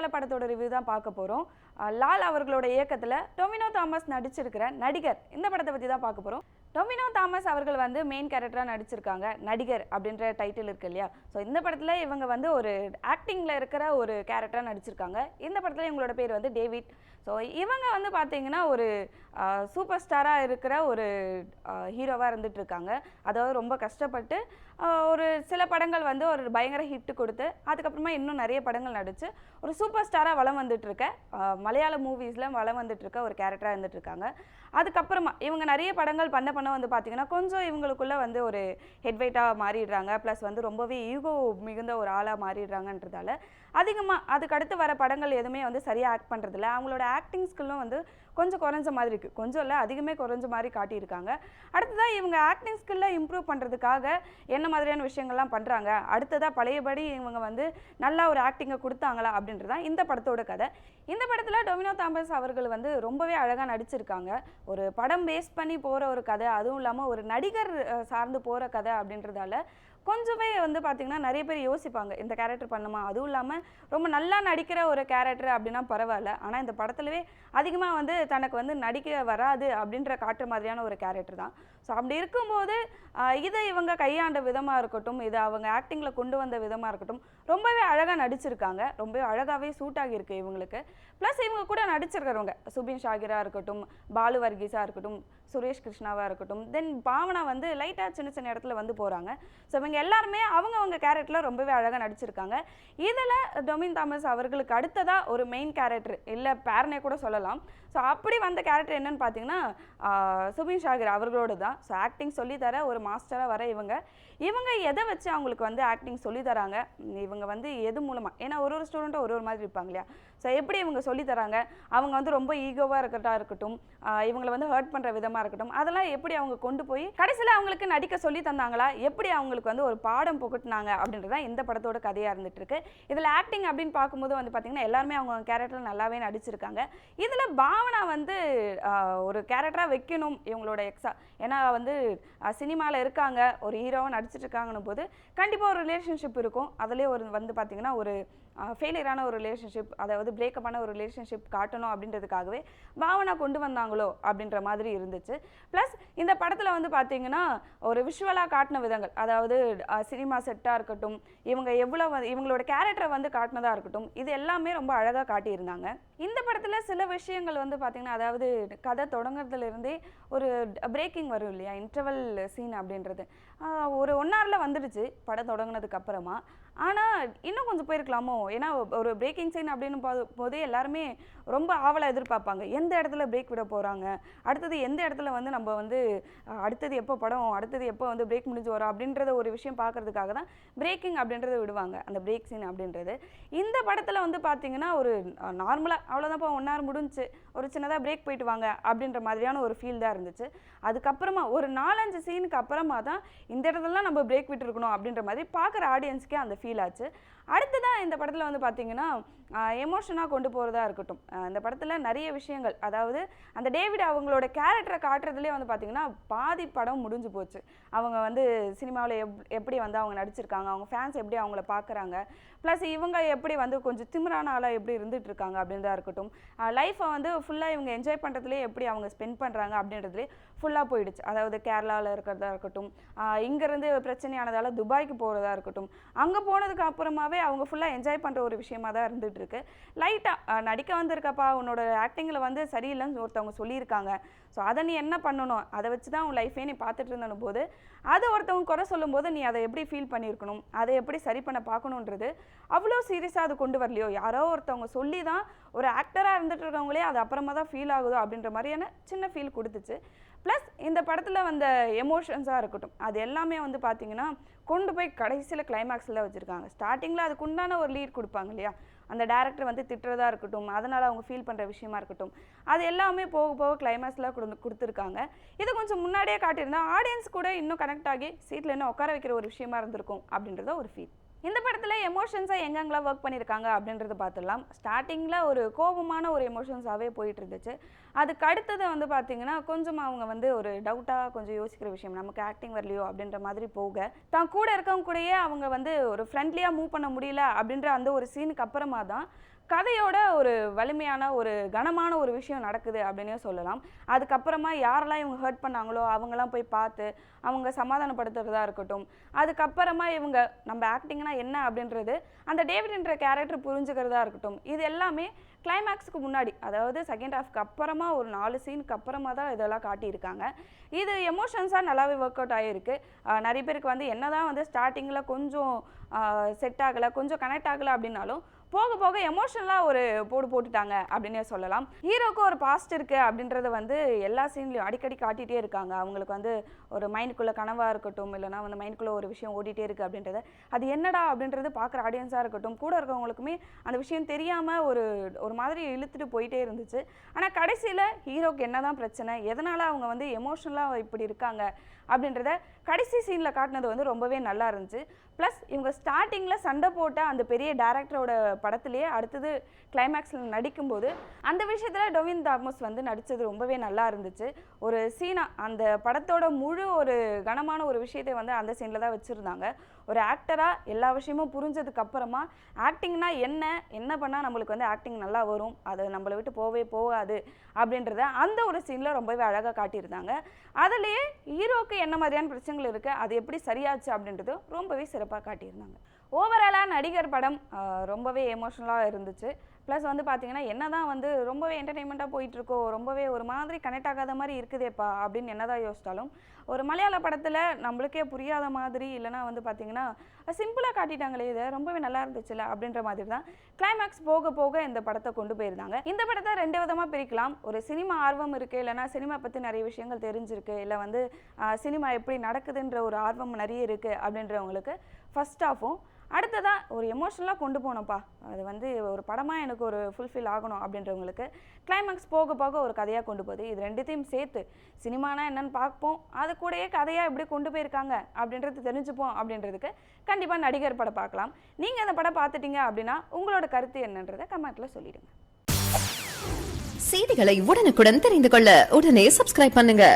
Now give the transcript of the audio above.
மலையாள படத்தோட ரிவ்யூ தான் பார்க்க போகிறோம். லால் அவர்களோட இயக்கத்தில் டொவினோ தாமஸ் நடிச்சிருக்கிற நடிகர் இந்த படத்தை பற்றி தான் பார்க்க போகிறோம். டொவினோ தாமஸ் அவர்கள் வந்து மெயின் கேரக்டராக நடிச்சிருக்காங்க. நடிகர் அப்படின்ற டைட்டில் இருக்கு இல்லையா. ஸோ இந்த படத்தில் இவங்க வந்து ஒரு ஆக்டிங்கில் இருக்கிற ஒரு கேரக்டராக நடிச்சிருக்காங்க. இந்த படத்தில் இவங்களோட பேர் வந்து டேவிட். ஸோ இவங்க வந்து பார்த்தீங்கன்னா ஒரு சூப்பர் ஸ்டாராக இருக்கிற ஒரு ஹீரோவாக இருந்துட்டு இருக்காங்க. அதாவது ரொம்ப கஷ்டப்பட்டு ஒரு சில படங்கள் வந்து ஒரு பயங்கர ஹிட்டு கொடுத்து அதுக்கப்புறமா இன்னும் நிறைய படங்கள் நடித்து ஒரு சூப்பர் ஸ்டாராக வலம் வந்துட்டுருக்க மலையாள மூவிஸில் வலம் வந்துட்டுருக்க ஒரு கேரக்டராக இருந்துகிட்ருக்காங்க. அதுக்கப்புறமா இவங்க நிறைய படங்கள் பண்ண வந்து பார்த்திங்கன்னா கொஞ்சம் இவங்களுக்குள்ளே வந்து ஒரு ஹெட்வெயிட்டாக மாறிடுறாங்க. ப்ளஸ் வந்து ரொம்பவே ஈகோ மிகுந்த ஒரு ஆளாக மாறிடுறாங்கன்றதால அதிகமாக அதுக்கடுத்து வர படங்கள் எதுவுமே வந்து சரியாக ஆக்ட் பண்ணுறதில்ல. அவங்களோட ஆக்டிங் ஸ்கில்லும் வந்து கொஞ்சம் குறைஞ்ச மாதிரி இருக்குது. கொஞ்சம் இல்லை, அதிகமே குறைஞ்ச மாதிரி காட்டியிருக்காங்க. அடுத்ததாக இவங்க ஆக்டிங் ஸ்கில்லை இம்ப்ரூவ் பண்ணுறதுக்காக என்ன மாதிரியான விஷயங்கள்லாம் பண்ணுறாங்க, அடுத்ததாக பழையபடி இவங்க வந்து நல்லா ஒரு ஆக்டிங்கை கொடுத்தாங்களா அப்படின்றது தான் இந்த படத்தோட கதை. இந்த படத்தில் டொவினோ தாமஸ் அவர்கள் வந்து ரொம்பவே அழகாக நடிச்சிருக்காங்க. ஒரு படம் பேஸ் பண்ணி போகிற ஒரு கதை, அதுவும் இல்லாமல் ஒரு நடிகர் சார்ந்து போகிற கதை அப்படின்றதால கொஞ்சமே வந்து பார்த்திங்கன்னா நிறைய பேர் யோசிப்பாங்க, இந்த கேரக்டர் பண்ணுமா. அதுவும் இல்லாமல் ரொம்ப நல்லா நடிக்கிற ஒரு கேரக்டர் அப்படின்னா பரவாயில்ல, ஆனால் இந்த படத்துலவே அதிகமாக வந்து தனக்கு வந்து நடிக்க வராது அப்படின்ற காட்டுற மாதிரியான ஒரு கேரக்டர் தான். ஸோ அப்படி இருக்கும்போது இதை இவங்க கையாண்ட விதமாக இருக்கட்டும், இதை அவங்க ஆக்டிங்கில் கொண்டு வந்த விதமாக இருக்கட்டும், ரொம்பவே அழகாக நடிச்சிருக்காங்க. ரொம்பவே அழகாகவே சூட் ஆகியிருக்கு இவங்களுக்கு. ப்ளஸ் இவங்க கூட நடிச்சிருக்கிறவங்க சுபின் ஷாகிரா இருக்கட்டும், பாலு வர்கீஸாக இருக்கட்டும், சுரேஷ் கிருஷ்ணாவாக இருக்கட்டும், தென் பாவனா வந்து லைட்டாக சின்ன சின்ன இடத்துல வந்து போகிறாங்க. ஸோ இவங்க எல்லாருமே அவங்க கேரக்டரில் ரொம்பவே அழகாக நடிச்சிருக்காங்க. இதில் டொவினோ தாமஸ் அவர்களுக்கு அடுத்ததாக ஒரு மெயின் கேரக்டர் இல்லை பேரனே கூட சொல்லலாம். ஸோ அப்படி வந்த கேரக்டர் என்னன்னு பார்த்தீங்கன்னா சுபின் ஷாகிரா அவர்களோடு தான். ஸோ ஆக்டிங் சொல்லித்தர ஒரு மாஸ்டராக வர இவங்க எதை வச்சு அவங்களுக்கு வந்து ஆக்டிங் சொல்லித்தராங்க, இவங்க வந்து எது மூலமாக, ஏன்னா ஒரு ஸ்டூடெண்ட்டும் ஒரு மாதிரி இருப்பாங்க இல்லையா. ஸோ எப்படி இவங்க சொல்லித்தராங்க, அவங்க வந்து ரொம்ப ஈகோவாக இருக்கிறதா இருக்கட்டும், இவங்களை வந்து ஹர்ட் பண்ணுற விதமாக இருக்கட்டும், அதெல்லாம் எப்படி அவங்க கொண்டு போய் கடைசியில் அவங்களுக்கு நடிக்க சொல்லி தந்தாங்களா, எப்படி அவங்களுக்கு வந்து ஒரு பாடம் புகட்டினாங்க அப்படின்றது தான் இந்த படத்தோட கதையாக இருந்துட்டு இருக்கு. இதில் ஆக்டிங் அப்படின்னு பார்க்கும்போது வந்து பார்த்திங்கன்னா எல்லாருமே அவங்க கேரக்டர் நல்லாவே நடிச்சிருக்காங்க. இதில் பாவனா வந்து ஒரு கேரக்டராக வைக்கணும் இவங்களோட எக்ஸா, ஏன்னா வந்து சினிமாவில் இருக்காங்க, ஒரு ஹீரோவாக நடிச்சிட்டு இருக்காங்கன்னு போது கண்டிப்பாக ஒரு ரிலேஷன்ஷிப் இருக்கும். அதிலே ஒரு வந்து பார்த்திங்கன்னா ஒரு ஃபெயிலியரான ஒரு ரிலேஷன்ஷிப், அதாவது பிரேக்கப்பான ஒரு ரிலேஷன்ஷிப் காட்டணும் அப்படின்றதுக்காகவே பாவனா கொண்டு வந்தாங்களோ அப்படின்ற மாதிரி இருந்துச்சு. ப்ளஸ் இந்த படத்தில் வந்து பார்த்திங்கன்னா ஒரு விஷுவலாக காட்டின விதங்கள், அதாவது சினிமா செட்டாக இருக்கட்டும், இவங்க எவ்வளோ இவங்களோட கேரக்டரை வந்து காட்டினதாக இருக்கட்டும், இது எல்லாமே ரொம்ப அழகாக காட்டியிருந்தாங்க. இந்த படத்தில் சில விஷயங்கள் வந்து பார்த்திங்கன்னா, அதாவது கதை தொடங்குறதுலேருந்தே ஒரு பிரேக்கிங் வரும் இல்லையா, இன்டர்வல் சீன் அப்படின்றது ஒரு 1 ஹவரில் வந்துடுச்சு படம் தொடங்கினதுக்கு அப்புறமா. ஆனால் இன்னும் கொஞ்சம் போயிருக்கலாமோ, ஏன்னா ஒரு பிரேக்கிங் சீன் அப்படின்னு போதே எல்லாருமே ரொம்ப ஆவலாக எதிர்பார்ப்பாங்க, எந்த இடத்துல பிரேக் விட போகிறாங்க, அடுத்தது எந்த இடத்துல வந்து நம்ம வந்து அடுத்தது எப்போ படம், அடுத்தது எப்போ வந்து பிரேக் முடிஞ்சு வரும் அப்படின்றத ஒரு விஷயம் பார்க்கறதுக்காக தான் பிரேக்கிங் அப்படின்றத விடுவாங்க, அந்த பிரேக் சீன் அப்படின்றது. இந்த படத்தில் வந்து பார்த்திங்கன்னா ஒரு நார்மலாக அவ்வளோதான்ப்பா 1 ஹவர் முடிஞ்சு ஒரு சின்னதாக பிரேக் போயிட்டு வாங்க அப்படின்ற மாதிரியான ஒரு ஃபீல் தான் இருந்துச்சு. அதுக்கப்புறமா ஒரு 4-5 சீனுக்கு அப்புறமா தான் இந்த இடத்துலலாம் நம்ம பிரேக் விட்டுருக்கணும் அப்படின்ற மாதிரி பார்க்குற ஆடியன்ஸ்க்கே அந்த ஃபீல் ஆச்சு. அடுத்ததான் இந்த படத்தில் வந்து பார்த்திங்கன்னா எமோஷனாக கொண்டு போகிறதா இருக்கட்டும், இந்த படத்தில் நிறைய விஷயங்கள், அதாவது அந்த டேவிட் அவங்களோட கேரக்டரை காட்டுறதுலேயே வந்து பார்த்திங்கன்னா பாதி படம் முடிஞ்சு போச்சு. அவங்க வந்து சினிமாவில் எப்படி வந்து அவங்க நடிச்சிருக்காங்க, அவங்க ஃபேன்ஸ் எப்படி அவங்கள பார்க்குறாங்க, ப்ளஸ் இவங்க எப்படி வந்து கொஞ்சம் திமிரான ஆளாக எப்படி இருந்துகிட்டு இருக்காங்க அப்படின்றதா இருக்கட்டும், லைஃப்பை வந்து ஃபுல்லாக இவங்க என்ஜாய் பண்ணுறதுலேயே எப்படி அவங்க ஸ்பெண்ட் பண்ணுறாங்க அப்படின்றதுலேயே ஃபுல்லாக போயிடுச்சு. அதாவது கேரளாவில் இருக்கிறதா இருக்கட்டும், இங்கேருந்து பிரச்சனையானதால் துபாய்க்கு போகிறதா இருக்கட்டும், அங்கே போனதுக்கு அப்புறமாவே அவங்க ஃபுல்லாக என்ஜாய் பண்ணுற ஒரு விஷயமாக தான் இருந்துகிட்டு இருக்கு. லைட்டாக நடிக்க வந்திருக்கப்பா, உன்னோட ஆக்டிங்கில் வந்து சரியில்லைன்னு ஒருத்தவங்க சொல்லியிருக்காங்க, ஸோ அதை நீ என்ன பண்ணணும், அதை வச்சு தான் உன் லைஃபே நீ பார்த்துட்டு இருந்தனும் போது அதை ஒருத்தவங்க குறை சொல்லும் போது நீ அதை எப்படி ஃபீல் பண்ணியிருக்கணும், அதை எப்படி சரி பண்ண பார்க்கணுன்றது அவ்வளோ சீரியஸாக அது கொண்டு வரலையோ. யாரோ ஒருத்தவங்க சொல்லி தான் ஒரு ஆக்டராக இருந்துட்டு இருக்கவங்களே அது அப்புறமா தான் ஃபீல் ஆகுதோ அப்படின்ற மாதிரியான சின்ன ஃபீல் கொடுத்துச்சு. ப்ளஸ் இந்த படத்தில் வந்த எமோஷன்ஸாக இருக்கட்டும், அது எல்லாமே வந்து பார்த்திங்கன்னா கொண்டு போய் கடைசியில் கிளைமேக்ஸில் வச்சுருக்காங்க. ஸ்டார்டிங்கில் அதுக்கு உண்டான ஒரு லீட் கொடுப்பாங்க இல்லையா, அந்த டேரக்டர் வந்து திட்டுறதா இருக்கட்டும், அதனால் அவங்க ஃபீல் பண்ணுற விஷயமா இருக்கட்டும், அது எல்லாமே போக போக கிளைமேக்ஸில் கொடுத்துருக்காங்க. இது கொஞ்சம் முன்னாடியே காட்டியிருந்தா ஆடியன்ஸ் கூட இன்னும் கனெக்ட் ஆகி சீட்டில் இன்னும் உட்கார வைக்கிற ஒரு விஷயமா இருந்திருக்கும் அப்படின்றத ஒரு ஃபீல். இந்த படத்தில் எமோஷன்ஸை எங்கெங்கெல்லாம் ஒர்க் பண்ணியிருக்காங்க அப்படின்றத பார்த்துடலாம். ஸ்டார்டிங்கில் ஒரு கோபமான ஒரு எமோஷன்ஸாகவே போயிட்டு இருந்துச்சு. அதுக்கு அடுத்தது வந்து பார்த்திங்கன்னா கொஞ்சம் அவங்க வந்து ஒரு டவுட்டாக கொஞ்சம் யோசிக்கிற விஷயம், நமக்கு ஆக்டிங் வரலையோ அப்படின்ற மாதிரி போக தான் கூட இருக்கவங்க கூடயே அவங்க வந்து ஒரு ஃப்ரெண்ட்லியாக மூவ் பண்ண முடியல அப்படின்ற அந்த ஒரு சீனுக்கு அப்புறமா தான் கதையோட ஒரு வலிமையான ஒரு கனமான ஒரு விஷயம் நடக்குது அப்படின்னே சொல்லலாம். அதுக்கப்புறமா யாரெல்லாம் இவங்க ஹர்ட் பண்ணாங்களோ அவங்கெல்லாம் போய் பார்த்து அவங்க சமாதானப்படுத்துறதா இருக்கட்டும், அதுக்கப்புறமா இவங்க நம்ம ஆக்டிங்னா என்ன அப்படின்றது அந்த டேவிட்ன்ற கேரக்டர் புரிஞ்சுக்கிறதா இருக்கட்டும், இது எல்லாமே கிளைமேக்ஸுக்கு முன்னாடி, அதாவது செகண்ட் ஹாஃப்க்கு அப்புறமா ஒரு 4 சீனுக்கு அப்புறமா தான் இதெல்லாம் காட்டியிருக்காங்க. இது எமோஷன்ஸாக நல்லாவே ஒர்க் அவுட் ஆகிருக்கு. நிறைய பேருக்கு வந்து என்னதான் வந்து ஸ்டார்டிங்கில் கொஞ்சம் செட் ஆகலை, கொஞ்சம் கனெக்ட் ஆகலை அப்படின்னாலும் போக போக எமோஷனலாக ஒரு போட்டுட்டாங்க அப்படின்னே சொல்லலாம். ஹீரோக்கு ஒரு பாஸ்ட் இருக்குது அப்படின்றத வந்து எல்லா சீன்லையும் அடிக்கடி காட்டிகிட்டே இருக்காங்க. அவங்களுக்கு வந்து ஒரு மைண்டுக்குள்ளே கனவாக இருக்கட்டும், இல்லைனா வந்து மைண்டுக்குள்ளே ஒரு விஷயம் ஓடிட்டே இருக்குது அப்படின்றத, அது என்னடா அப்படின்றது பார்க்குற ஆடியன்ஸாக இருக்கட்டும், கூட இருக்கிறவங்களுக்குமே அந்த விஷயம் தெரியாமல் ஒரு மாதிரி இழுத்துட்டு போயிட்டே இருந்துச்சு. ஆனால் கடைசியில் ஹீரோக்கு என்ன தான் பிரச்சனை, எதனால் அவங்க வந்து எமோஷனலாக இப்படி இருக்காங்க அப்படின்றத கடைசி சீனில் காட்டினது வந்து ரொம்பவே நல்லா இருந்துச்சு. ப்ளஸ் இவங்க ஸ்டார்டிங்கில் சண்டை போட்ட அந்த பெரிய டேரக்டரோட படத்துலேயே அடுத்தது கிளைமேக்ஸில் நடிக்கும்போது அந்த விஷயத்தில் டொவினோ தாமஸ் வந்து நடித்தது ரொம்பவே நல்லா இருந்துச்சு. ஒரு சீனாக அந்த படத்தோட முழு ஒரு கனமான ஒரு விஷயத்தை வந்து அந்த சீனில் தான் வச்சுருந்தாங்க. ஒரு ஆக்டராக எல்லா விஷயமும் புரிஞ்சதுக்கு அப்புறமா ஆக்டிங்னா என்ன பண்ணால் நம்மளுக்கு வந்து ஆக்டிங் நல்லா வரும், அது நம்மளை விட்டு போகவே போகாது அப்படின்றத அந்த ஒரு சீனில் ரொம்பவே அழகாக காட்டியிருந்தாங்க. அதுலேயே ஹீரோக்கு என்ன மாதிரியான பிரச்சனைகள் இருக்குது, அது எப்படி சரியாச்சு அப்படின்றது ரொம்பவே சிறப்பாக காட்டியிருந்தாங்க. ஓவராலாக நடிகர் படம் ரொம்பவே எமோஷ்னலாக இருந்துச்சு. ப்ளஸ் வந்து பார்த்தீங்கன்னா என்ன தான் வந்து ரொம்பவே என்டர்டெயின்மெண்ட்டாக போயிட்டுருக்கோ, ரொம்பவே ஒரு மாதிரி கனெக்ட் ஆகாத மாதிரி இருக்குதேப்பா அப்படின்னு என்ன தான் யோசித்தாலும், ஒரு மலையாள படத்தில் நம்மளுக்கே புரியாத மாதிரி இல்லைனா வந்து பார்த்தீங்கன்னா சிம்பிளாக காட்டிட்டாங்களே, இதை ரொம்பவே நல்லா இருந்துச்சுல்ல அப்படின்ற மாதிரி தான் கிளைமேக்ஸ் போக போக இந்த படத்தை கொண்டு போயிருந்தாங்க. இந்த படத்தை 2 விதமாக பிரிக்கலாம். ஒரு சினிமா ஆர்வம் இருக்குது, இல்லைனா சினிமா பற்றி நிறைய விஷயங்கள் தெரிஞ்சிருக்கு, இல்லை வந்து சினிமா எப்படி நடக்குதுன்ற ஒரு ஆர்வம் நிறைய இருக்குது அப்படின்றவங்களுக்கு ஃபர்ஸ்ட் ஹாஃபும், அடுத்ததான் ஒரு எமோஷனலாக கொண்டு போனோம்ப்பா, அது வந்து ஒரு படமாக எனக்கு ஒரு ஃபுல்ஃபில் ஆகணும் அப்படின்றவங்களுக்கு கிளைமேக்ஸ் போக போக ஒரு கதையாக கொண்டு போகுது. இது ரெண்டுத்தையும் சேர்த்து சினிமானா என்னன்னு பார்ப்போம், அது கூடயே கதையாக எப்படி கொண்டு போயிருக்காங்க அப்படின்றது தெரிஞ்சுப்போம் அப்படின்றதுக்கு கண்டிப்பாக நடிகர் படம் பார்க்கலாம். நீங்கள் அந்த படம் பார்த்துட்டீங்க அப்படின்னா உங்களோட கருத்து என்னன்றதை கமெண்ட்டில் சொல்லிடுங்க. செய்திகளை உடனுக்குடன் தெரிந்து கொள்ள உடனே சப்ஸ்கிரைப் பண்ணுங்க.